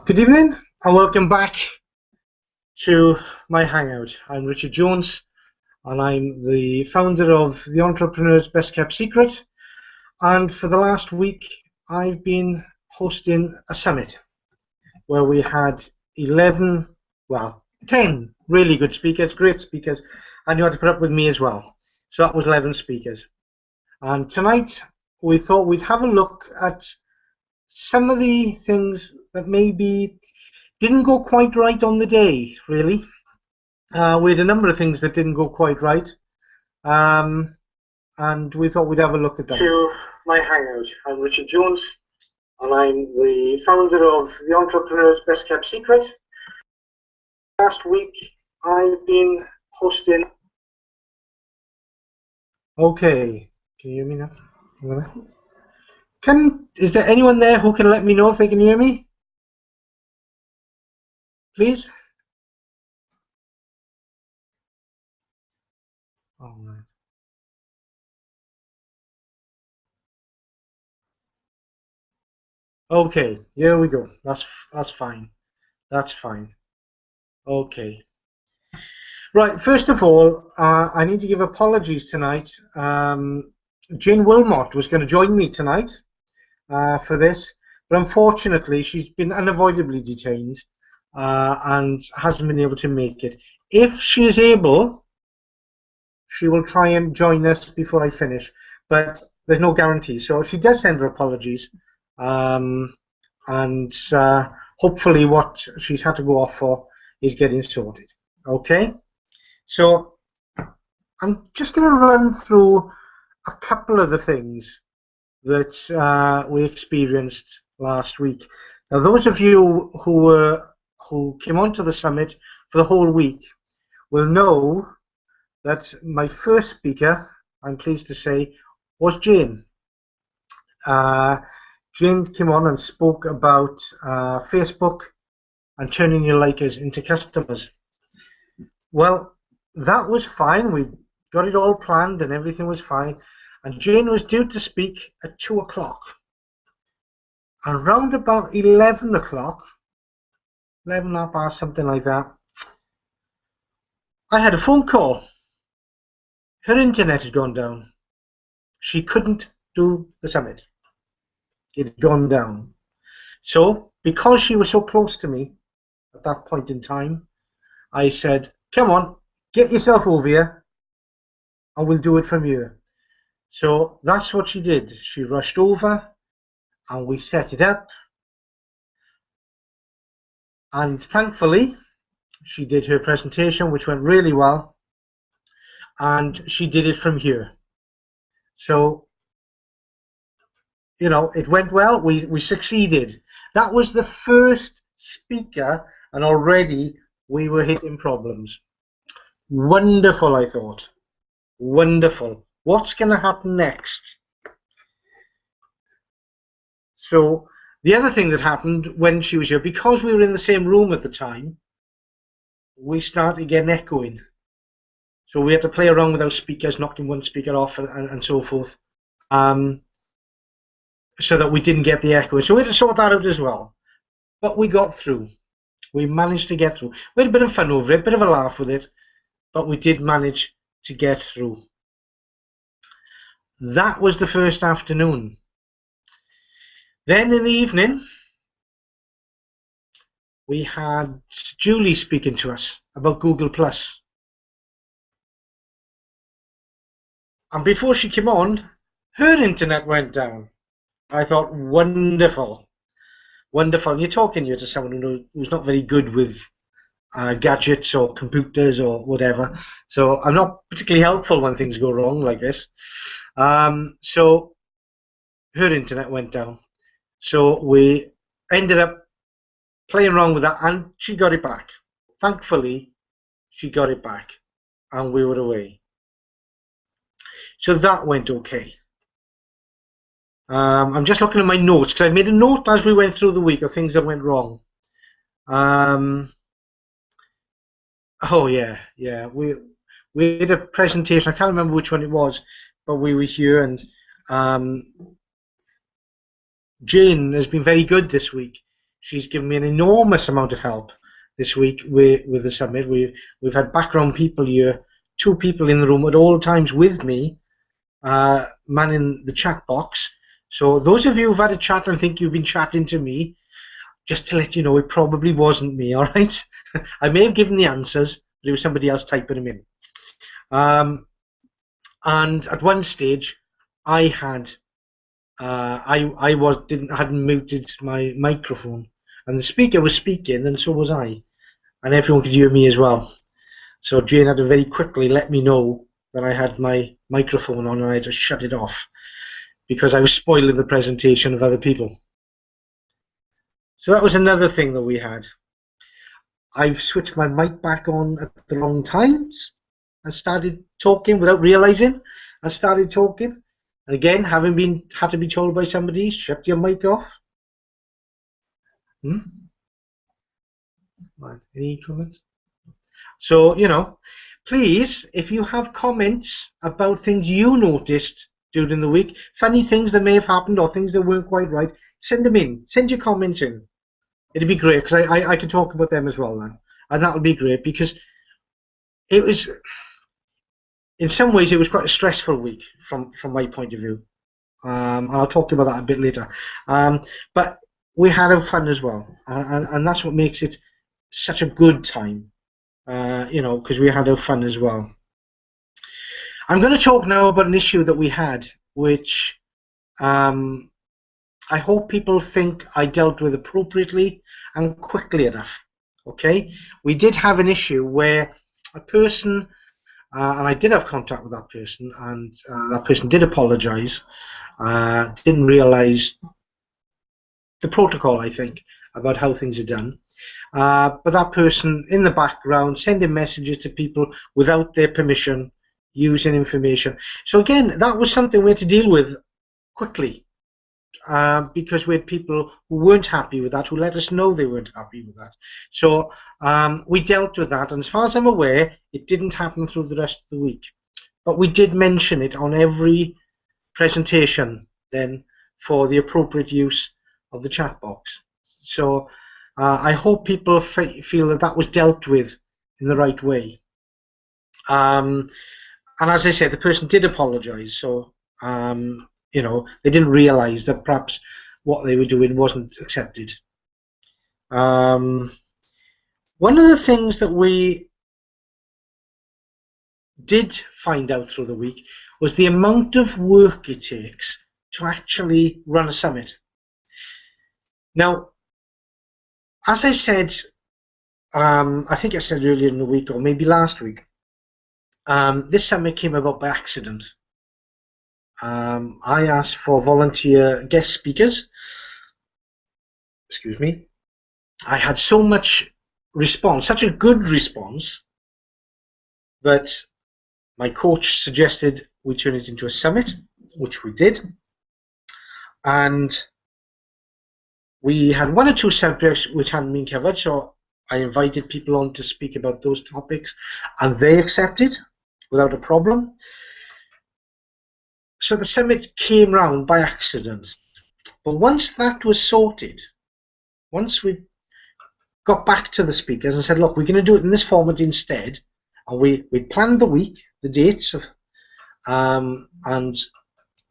Good evening and welcome back to my hangout. I'm Richard Jones and I'm the founder of The Entrepreneur's Best Kept Secret, and for the last week I've been hosting a summit where we had 10 really good speakers, great speakers, and you had to put up with me as well. So that was 11 speakers. And tonight we thought we'd have a look at some of the things that maybe didn't go quite right on the day, really. We had a number of things that didn't go quite right, and we thought we'd have a look at them. To my hangout, I'm Richard Jones, and I'm the founder of The Entrepreneur's Best Kept Secret. Last week, I've been hosting... Okay, can you hear me now? Is there anyone there who can let me know if they can hear me? Please? All right. Okay, here we go. That's fine. That's fine. Okay. Right, first of all, I need to give apologies tonight. Jane Wilmot was going to join me tonight for this, but unfortunately she's been unavoidably detained and hasn't been able to make it. If she is able, she will try and join us before I finish, but there's no guarantee. So she does send her apologies, and hopefully what she's had to go off for is getting sorted. Okay, so I'm just going to run through a couple of the things that we experienced last week. Now, those of you who came onto the summit for the whole week will know that my first speaker, I'm pleased to say, was Jane. Jane came on and spoke about Facebook and turning your likers into customers. Well, that was fine. We got it all planned and everything was fine. And Jane was due to speak at 2 o'clock. And round about 11 o'clock, 11 past, something like that, I had a phone call. Her internet had gone down. She couldn't do the summit. It had gone down. So, because she was so close to me at that point in time, I said, come on, get yourself over here and we'll do it from here. So that's what she did. She rushed over and we set it up. And thankfully, she did her presentation, which went really well. And she did it from here. So, you know, it went well. We succeeded. That was the first speaker, and already we were hitting problems. Wonderful, I thought. Wonderful. What's going to happen next? So the other thing that happened when she was here, because we were in the same room at the time, we started getting echoing. So we had to play around with our speakers, knocking one speaker off and so forth, so that we didn't get the echo. So we had to sort that out as well. But we got through. We managed to get through. We had a bit of fun over it, a bit of a laugh with it, but we did manage to get through. That was the first afternoon. Then in the evening, we had Julie speaking to us about Google+. And before she came on, her internet went down. I thought, wonderful. Wonderful. You're talking here to someone who's not very good with gadgets or computers or whatever. So I'm not particularly helpful when things go wrong like this. So her internet went down. So we ended up playing around with that and she got it back. Thankfully, she got it back and we were away. So that went okay. I'm just looking at my notes because I made a note as we went through the week of things that went wrong. Oh yeah, we had a presentation. I can't remember which one it was, but we were here and Jane has been very good this week. She's given me an enormous amount of help this week with the summit. We've had background people here, 2 people in the room at all times with me, manning the chat box. So those of you who've had a chat and think you've been chatting to me, just to let you know, it probably wasn't me, all right? I may have given the answers, but it was somebody else typing them in. And at one stage, I had hadn't muted my microphone, and the speaker was speaking, and so was I, and everyone could hear me as well. So Jane had to very quickly let me know that I had my microphone on, and I had to shut it off because I was spoiling the presentation of other people. So that was another thing that we had. I've switched my mic back on at the wrong times. I started talking without realizing I started talking. And again, having had to be told by somebody, shut your mic off. Any comments? So, please, if you have comments about things you noticed during the week, funny things that may have happened or things that weren't quite right, send them in. Send your comments in. It'd be great because I can talk about them as well then. And that'll be great because it was, in some ways, it was quite a stressful week from my point of view. And I'll talk about that a bit later. But we had our fun as well. And that's what makes it such a good time, because we had our fun as well. I'm going to talk now about an issue that we had, which I hope people think I dealt with appropriately and quickly enough. Okay, we did have an issue where a person, and I did have contact with that person, and that person did apologise, didn't realise the protocol, I think, about how things are done. But that person in the background sending messages to people without their permission, using information. So again, that was something we had to deal with quickly. Because we had people who weren't happy with that, who let us know they weren't happy with that. So we dealt with that, and as far as I'm aware, it didn't happen through the rest of the week. But we did mention it on every presentation then for the appropriate use of the chat box. So I hope people feel that that was dealt with in the right way. And as I said, the person did apologise, so they didn't realise that perhaps what they were doing wasn't accepted. One of the things that we did find out through the week was the amount of work it takes to actually run a summit. Now, as I said, I think I said earlier in the week, or maybe last week, this summit came about by accident. I asked for volunteer guest speakers. Excuse me. I had so much response, such a good response, that my coach suggested we turn it into a summit, which we did. And we had 1 or 2 subjects which hadn't been covered, so I invited people on to speak about those topics, and they accepted without a problem. So the summit came round by accident. But once that was sorted, once we got back to the speakers and said, look, we're going to do it in this format instead, and we planned the week, the dates, and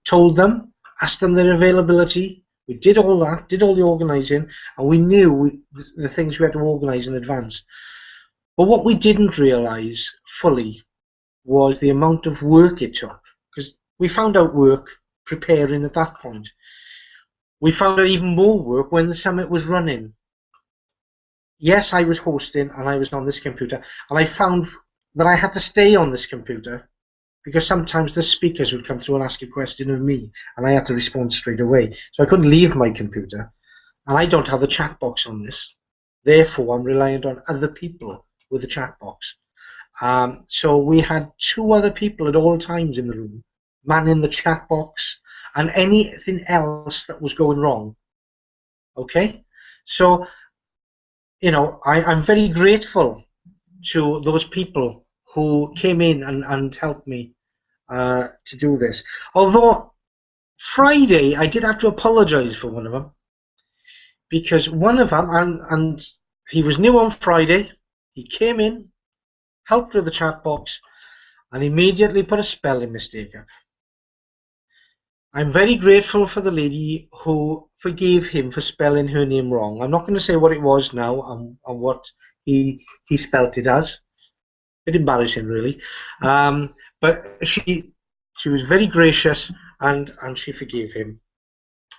told them, asked them their availability. We did all that, did all the organising, and we knew the things we had to organise in advance. But what we didn't realise fully was the amount of work it took. We found out work preparing at that point. We found out even more work when the summit was running. Yes, I was hosting and I was on this computer, and I found that I had to stay on this computer because sometimes the speakers would come through and ask a question of me, and I had to respond straight away. So I couldn't leave my computer, and I don't have the chat box on this. Therefore, I'm reliant on other people with the chat box. So we had 2 other people at all times in the room, manning the chat box and anything else that was going wrong. Okay, so I'm very grateful to those people who came in and helped me to do this. Although Friday I did have to apologise for one of them, because one of them, and he was new on Friday, he came in, helped with the chat box, and immediately put a spelling mistake up. I'm very grateful for the lady who forgave him for spelling her name wrong. I'm not going to say what it was now and what he spelt it as. A bit embarrassing, really. But she was very gracious and she forgave him.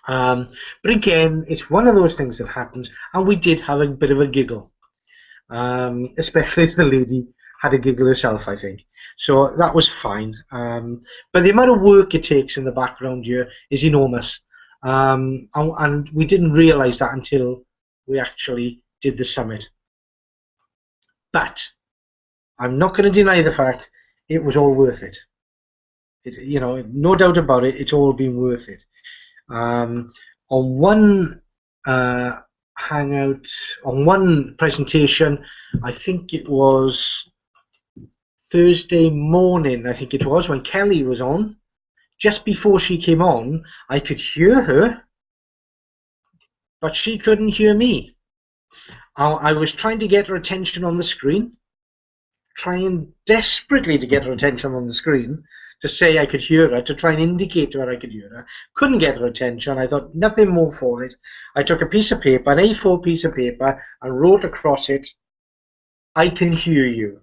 But again, it's one of those things that happens, and we did have a bit of a giggle, especially as the lady had a giggle herself, I think. So that was fine. But the amount of work it takes in the background here is enormous. And we didn't realise that until we actually did the summit. But I'm not going to deny the fact it was all worth it. No doubt about it, it's all been worth it. On one hangout, on one presentation, I think it was Thursday morning, I think it was, when Kelly was on, just before she came on, I could hear her, but she couldn't hear me. I was trying to get her attention on the screen, trying desperately to get her attention on the screen, to say I could hear her, to try and indicate to her I could hear her. Couldn't get her attention. I thought nothing more for it. I took a piece of paper, an A4 piece of paper, and wrote across it, "I can hear you."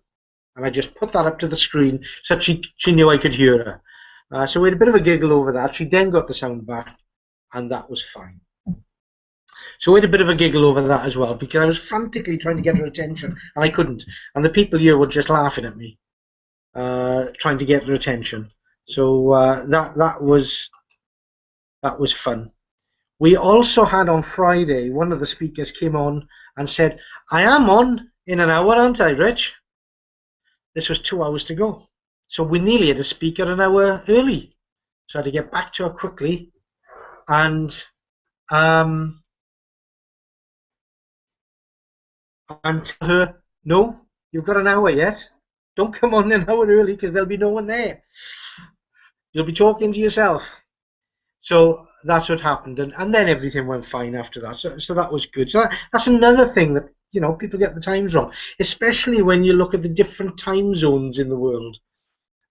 And I just put that up to the screen so she knew I could hear her. So we had a bit of a giggle over that. She then got the sound back, and that was fine. So we had a bit of a giggle over that as well, because I was frantically trying to get her attention, and I couldn't. And the people here were just laughing at me, trying to get her attention. So that was fun. We also had on Friday, one of the speakers came on and said, "I am on in an hour, aren't I, Rich?" This was 2 hours to go. So we nearly had a speaker an hour early. So I had to get back to her quickly and tell her, "No, you've got an hour yet. Don't come on an hour early because there'll be no one there. You'll be talking to yourself." So that's what happened. And then everything went fine after that. So that was good. So that's another thing that, people get the times wrong, especially when you look at the different time zones in the world.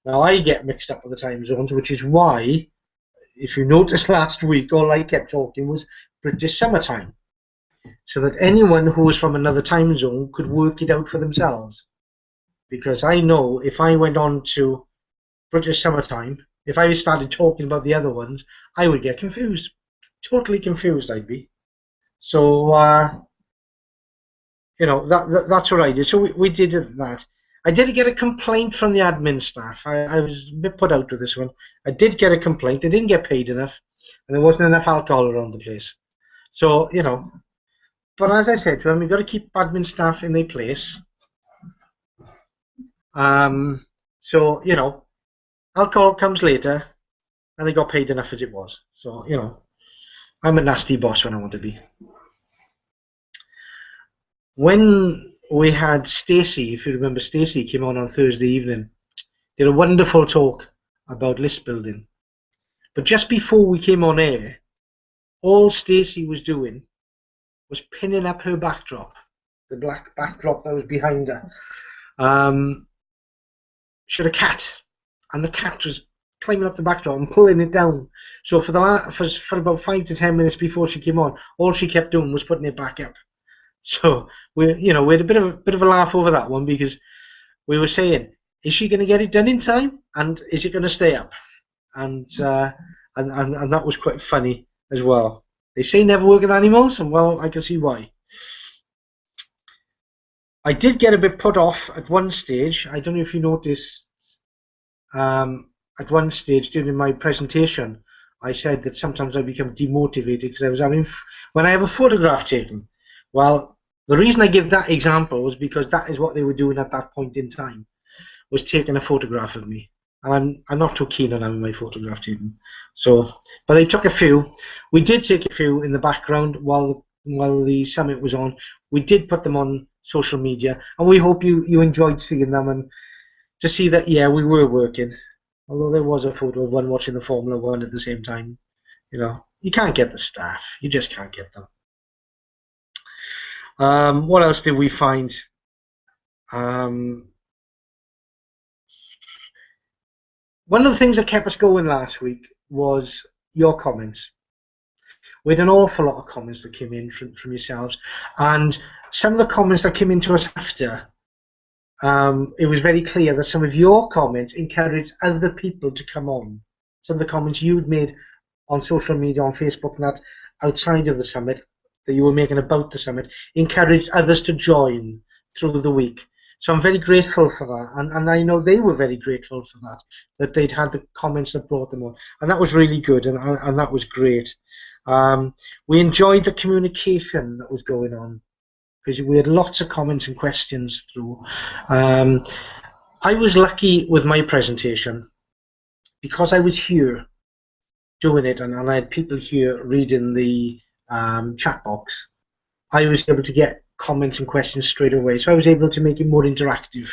Now, I get mixed up with the time zones, which is why, if you noticed last week, all I kept talking was British summertime, so that anyone who was from another time zone could work it out for themselves. Because I know if I went on to British summertime, if I started talking about the other ones, I would get confused. Totally confused I'd be. So, that's what I did. So we did that. I did get a complaint from the admin staff. I was a bit put out with this one. I did get a complaint. They didn't get paid enough, and there wasn't enough alcohol around the place. So, but as I said to them, you've got to keep admin staff in their place. So, alcohol comes later, and they got paid enough as it was. So, I'm a nasty boss when I want to be. When we had Stacey, if you remember, Stacey came on Thursday evening, did a wonderful talk about list building. But just before we came on air, all Stacey was doing was pinning up her backdrop, the black backdrop that was behind her. She had a cat, and the cat was climbing up the backdrop and pulling it down. So for about 5 to 10 minutes before she came on, all she kept doing was putting it back up. So we had a bit of a laugh over that one, because we were saying, is she going to get it done in time, and is it going to stay up? And that was quite funny as well. They say never work with animals, and well, I can see why. I did get a bit put off at one stage. I don't know if you noticed. At one stage during my presentation, I said that sometimes I become demotivated because I was when I have a photograph taken. Well, the reason I give that example was because that is what they were doing at that point in time, was taking a photograph of me. And I'm not too keen on having my photograph taken. So, but they took a few. We did take a few in the background while the summit was on. We did put them on social media, and we hope you enjoyed seeing them, and to see that, yeah, we were working. Although there was a photo of one watching the Formula One at the same time. You can't get the staff. You just can't get them. What else did we find? One of the things that kept us going last week was your comments. We had an awful lot of comments that came in from yourselves, and some of the comments that came in to us after, it was very clear that some of your comments encouraged other people to come on. Some of the comments you'd made on social media, on Facebook and that, outside of the summit, that you were making about the summit, encouraged others to join through the week. So I'm very grateful for that, and I know they were very grateful for that they'd had the comments that brought them on, and that was really good, and that was great. We enjoyed the communication that was going on, because we had lots of comments and questions through. I was lucky with my presentation, because I was here doing it, and I had people here reading the chat box. I was able to get comments and questions straight away, so I was able to make it more interactive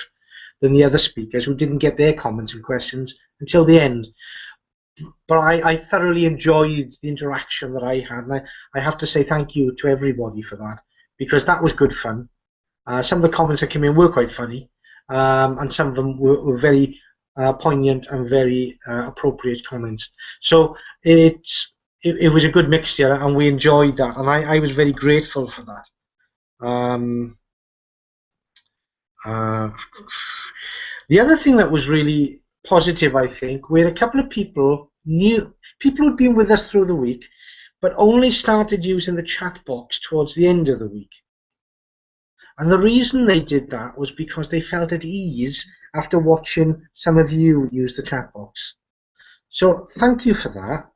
than the other speakers who didn't get their comments and questions until the end. But I thoroughly enjoyed the interaction that I had, and I have to say thank you to everybody for that, because that was good fun. Some of the comments that came in were quite funny, and some of them were very poignant and very appropriate comments. So it was a good mixture, and we enjoyed that, and I was very grateful for that. The other thing that was really positive, I think, we had a couple of people who'd been with us through the week, but only started using the chat box towards the end of the week. And the reason they did that was because they felt at ease after watching some of you use the chat box. So thank you for that.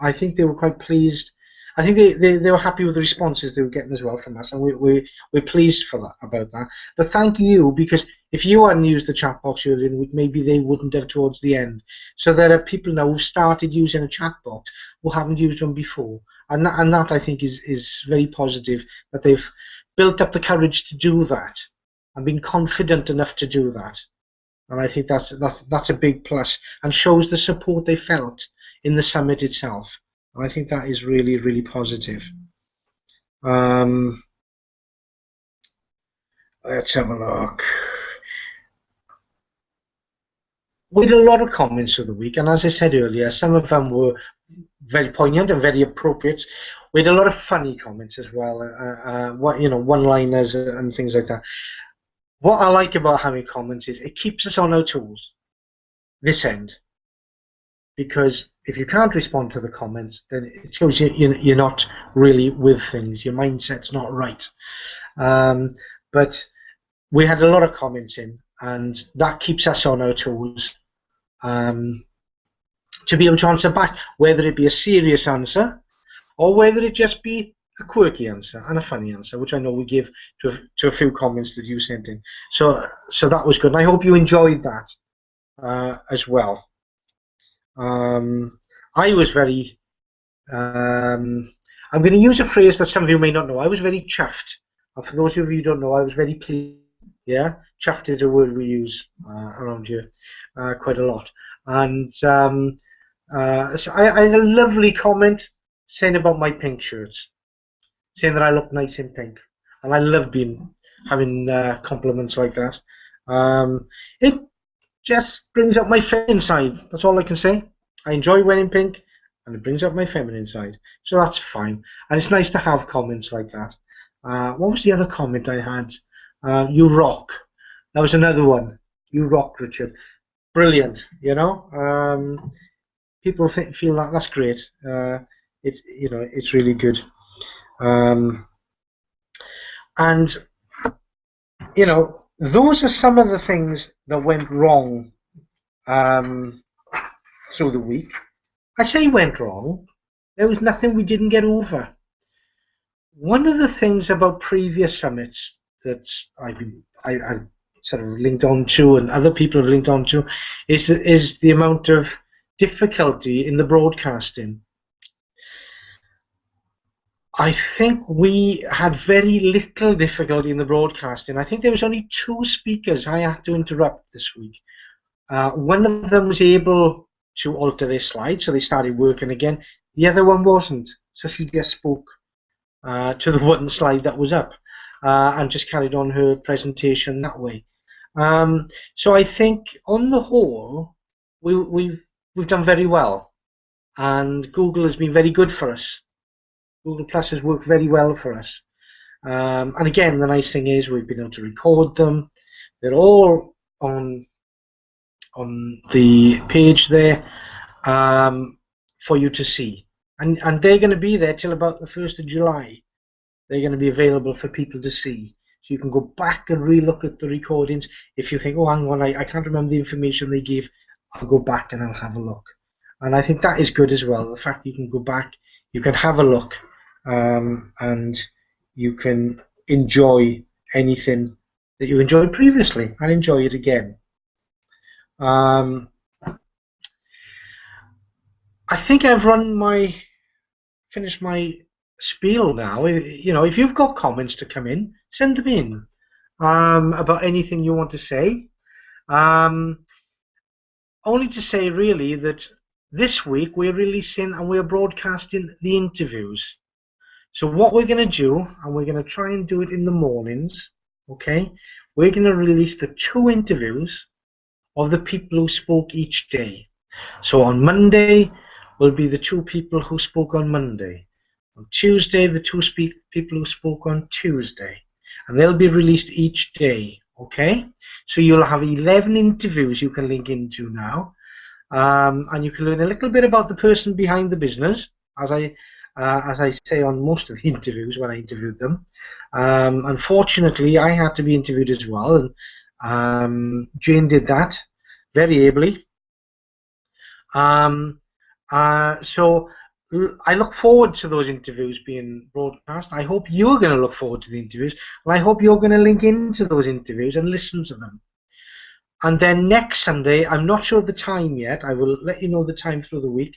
I think they were quite pleased. I think they were happy with the responses they were getting as well from us, and we're pleased about that. But thank you, because if you hadn't used the chat box earlier in the week, maybe they wouldn't have towards the end. So there are people now who've started using a chat box who haven't used one before, and that I think is very positive, that they've built up the courage to do that and been confident enough to do that. And I think that's a big plus, and shows the support they felt in the summit itself. And I think that is really, really positive. Let's have a look. We had a lot of comments of the week, and as I said earlier, some of them were very poignant and very appropriate. We had a lot of funny comments as well, one-liners and things like that. What I like about having comments is it keeps us on our toes, this end. Because if you can't respond to the comments, then it shows you're not really with things. Your mindset's not right. But we had a lot of comments in, and that keeps us on our toes to be able to answer back, whether it be a serious answer or whether it just be a quirky answer and a funny answer, which I know we give to a few comments that you sent in. So that was good, and I hope you enjoyed that as well. I was very, I'm going to use a phrase that some of you may not know. I was very chuffed. And for those of you who don't know, I was very pleased. Yeah, chuffed is a word we use around here quite a lot. And so I had a lovely comment saying about my pink shirts, saying that I look nice in pink. And I love having compliments like that. It just brings up my feminine side. That's all I can say. I enjoy wearing pink, and it brings up my feminine side. So that's fine. And it's nice to have comments like that. What was the other comment I had? You rock. That was another one. You rock, Richard. Brilliant. You know, people feel that's great. It's really good. And you know, those are some of the things that went wrong through the week. I say went wrong. There was nothing we didn't get over. One of the things about previous summits that I sort of linked on to, and other people have linked on to, is the amount of difficulty in the broadcasting. I think we had very little difficulty in the broadcasting. I think there was only 2 speakers I had to interrupt this week. One of them was able to alter their slide, so they started working again. The other one wasn't, so she just spoke to the one slide that was up. and just carried on her presentation that way. So I think on the whole, we've done very well, and Google has been very good for us. Google Plus has worked very well for us. And again, the nice thing is we've been able to record them. They're all on the page there for you to see. And they're going to be there till about the 1st of July. They're going to be available for people to see. So you can go back and re-look at the recordings. If you think, oh, hang on, I can't remember the information they gave, I'll go back and I'll have a look. And I think that is good as well. The fact that you can go back, you can have a look, and you can enjoy anything that you enjoyed previously and enjoy it again. I think I've finished my spiel now. You know, if you've got comments to come in, send them in about anything you want to say. Only to say really that this week we're releasing and we're broadcasting the interviews. So what we're going to do, and we're going to try and do it in the mornings, okay? We're going to release the 2 interviews of the people who spoke each day. So on Monday will be the 2 people who spoke on Monday. On Tuesday, the 2 people who spoke on Tuesday. And they'll be released each day, okay? So you'll have 11 interviews you can link into now. And you can learn a little bit about the person behind the business, as I say on most of the interviews when I interviewed them. Unfortunately, I had to be interviewed as well, and Jane did that very ably. So I look forward to those interviews being broadcast. I hope you're going to look forward to the interviews, and I hope you're going to link into those interviews and listen to them. And then next Sunday, I'm not sure of the time yet. I will let you know the time through the week.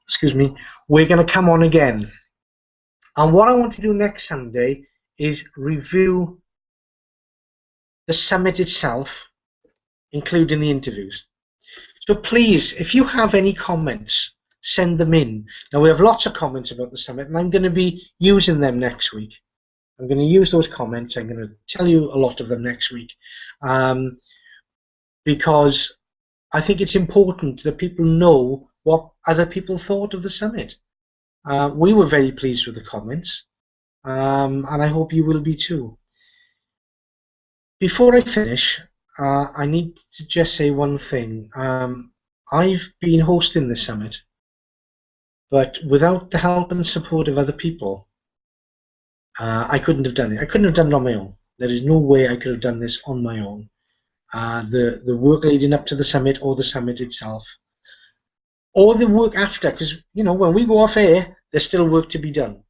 Excuse me. We're going to come on again. And what I want to do next Sunday is review the summit itself, including the interviews. So please, if you have any comments, send them in. Now, we have lots of comments about the summit, and I'm going to be using them next week. I'm going to use those comments. I'm going to tell you a lot of them next week, because I think it's important that people know what other people thought of the summit. We were very pleased with the comments, and I hope you will be too. Before I finish, I need to just say one thing. I've been hosting this summit, but without the help and support of other people, I couldn't have done it. I couldn't have done it on my own. There is no way I could have done this on my own. The work leading up to the summit, or the summit itself, or the work after, because you know, when we go off air, there's still work to be done.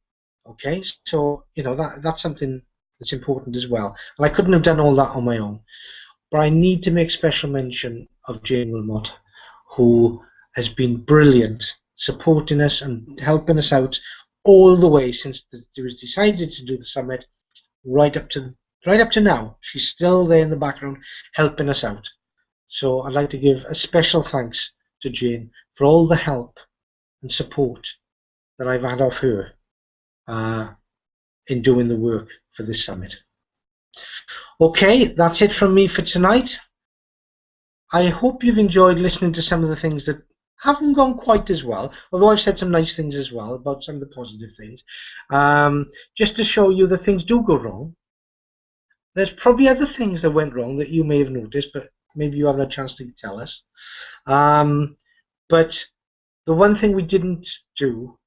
Okay, so you know that's something that's important as well. And I couldn't have done all that on my own. But I need to make special mention of Jane Wilmot, who has been brilliant, supporting us and helping us out all the way since it was decided to do the summit, right up to now. She's still there in the background helping us out. So I'd like to give a special thanks to Jane for all the help and support that I've had of her in doing the work for this summit. Okay, that's it from me for tonight. I hope you've enjoyed listening to some of the things that haven't gone quite as well, although I've said some nice things as well about some of the positive things. Just to show you that things do go wrong. There's probably other things that went wrong that you may have noticed, but maybe you haven't had a chance to tell us. But the one thing we didn't do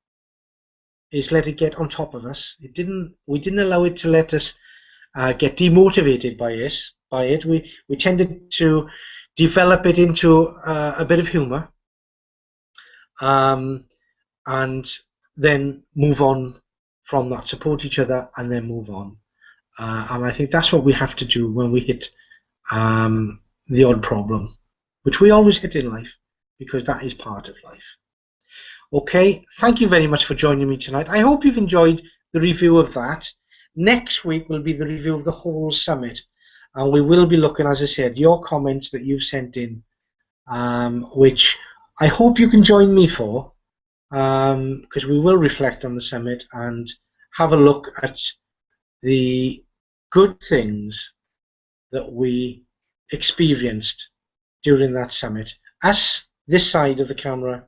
is let it get on top of us. We didn't allow it to let us get demotivated by it. We tended to develop it into a bit of humour, and then move on from that, support each other, and then move on. And I think that's what we have to do when we hit the odd problem, which we always hit in life, because that is part of life. Okay, thank you very much for joining me tonight. I hope you've enjoyed the review of that. Next week will be the review of the whole summit, and we will be looking, as I said, your comments that you've sent in, which I hope you can join me for, because we will reflect on the summit and have a look at the good things that we experienced during that summit. Us, this side of the camera,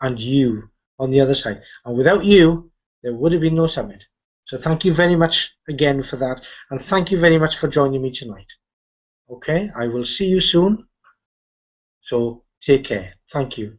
and you on the other side. And without you, there would have been no summit. So thank you very much again for that. And thank you very much for joining me tonight. Okay, I will see you soon. So take care. Thank you.